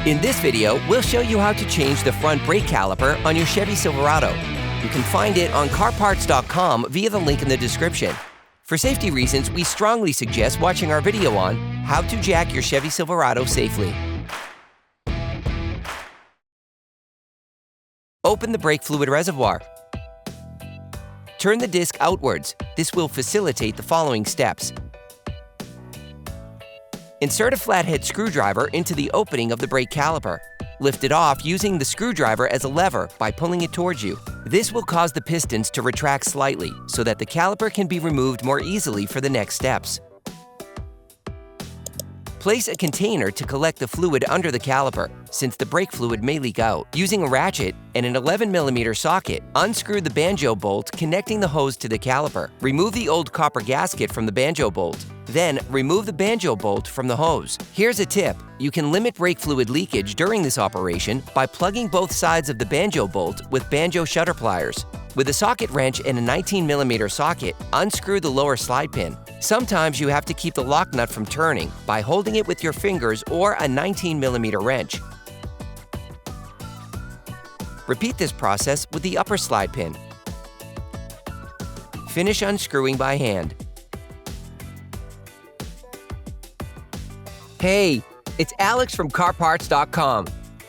In this video, we'll show you how to change the front brake caliper on your Chevy Silverado. You can find it on CarParts.com via the link in the description. For safety reasons, we strongly suggest watching our video on how to jack your Chevy Silverado safely. Open the brake fluid reservoir. Turn the disc outwards. This will facilitate the following steps. Insert a flathead screwdriver into the opening of the brake caliper. Lift it off using the screwdriver as a lever by pulling it towards you. This will cause the pistons to retract slightly so that the caliper can be removed more easily for the next steps. Place a container to collect the fluid under the caliper, since the brake fluid may leak out. Using a ratchet and an 11mm socket, unscrew the Banjo bolt connecting the hose to the caliper. Remove the old copper gasket from the Banjo bolt. Then, remove the Banjo bolt from the hose. Here's a tip. You can limit brake fluid leakage during this operation by plugging both sides of the Banjo bolt with Banjo shutter pliers. With a socket wrench and a 19mm socket, unscrew the lower slide pin. Sometimes you have to keep the lock nut from turning by holding it with your fingers or a 19mm wrench. Repeat this process with the upper slide pin. Finish unscrewing by hand. Hey, it's Alex from CarParts.com.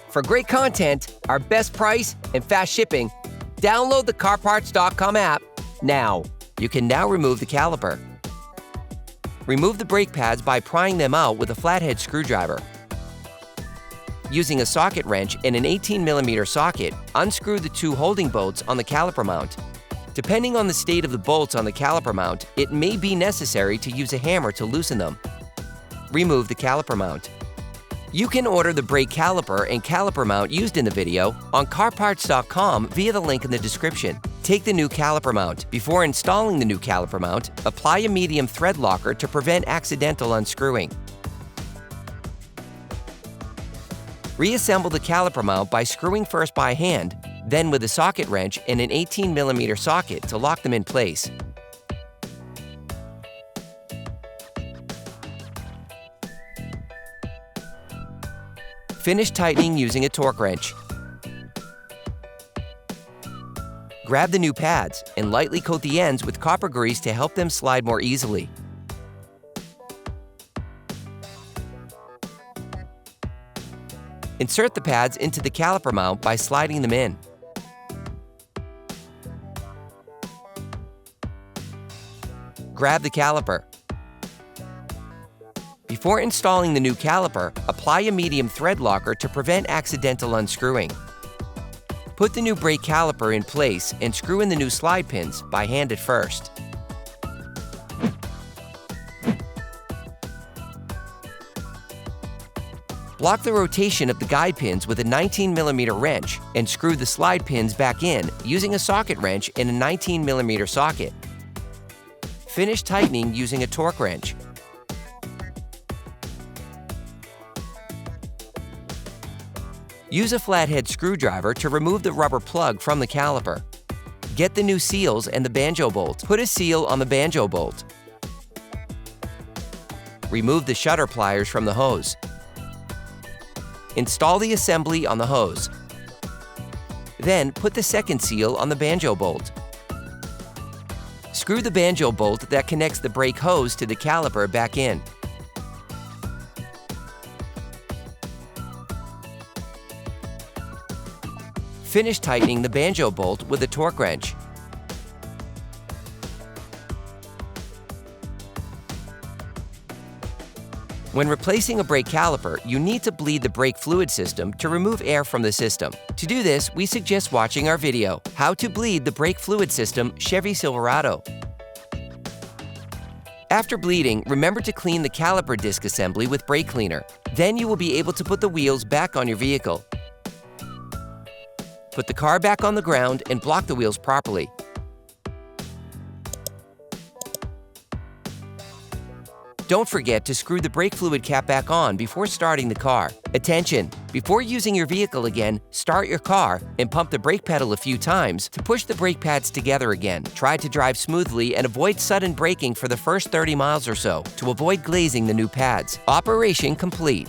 For great content, our best price, and fast shipping, download the CarParts.com app now. You can now remove the caliper. Remove the brake pads by prying them out with a flathead screwdriver. Using a socket wrench and an 18mm socket, unscrew the two holding bolts on the caliper mount. Depending on the state of the bolts on the caliper mount, it may be necessary to use a hammer to loosen them. Remove the caliper mount. You can order the brake caliper and caliper mount used in the video on CarParts.com via the link in the description. Take the new caliper mount. Before installing the new caliper mount, apply a medium thread locker to prevent accidental unscrewing. Reassemble the caliper mount by screwing first by hand, then with a socket wrench and an 18mm socket to lock them in place. Finish tightening using a torque wrench. Grab the new pads and lightly coat the ends with copper grease to help them slide more easily. Insert the pads into the caliper mount by sliding them in. Grab the caliper. Before installing the new caliper, apply a medium thread locker to prevent accidental unscrewing. Put the new brake caliper in place and screw in the new slide pins by hand at first. Block the rotation of the guide pins with a 19mm wrench and screw the slide pins back in using a socket wrench and a 19mm socket. Finish tightening using a torque wrench. Use a flathead screwdriver to remove the rubber plug from the caliper. Get the new seals and the Banjo bolt. Put a seal on the Banjo bolt. Remove the shutter pliers from the hose. Install the assembly on the hose. Then put the second seal on the Banjo bolt. Screw the Banjo bolt that connects the brake hose to the caliper back in. Finish tightening the Banjo bolt with a torque wrench. When replacing a brake caliper, you need to bleed the brake fluid system to remove air from the system. To do this, we suggest watching our video, How to Bleed the Brake Fluid System Chevy Silverado. After bleeding, remember to clean the caliper disc assembly with brake cleaner. Then you will be able to put the wheels back on your vehicle. Put the car back on the ground and block the wheels properly. Don't forget to screw the brake fluid cap back on before starting the car. Attention! Before using your vehicle again, start your car and pump the brake pedal a few times to push the brake pads together again. Try to drive smoothly and avoid sudden braking for the first 30 miles or so to avoid glazing the new pads. Operation complete.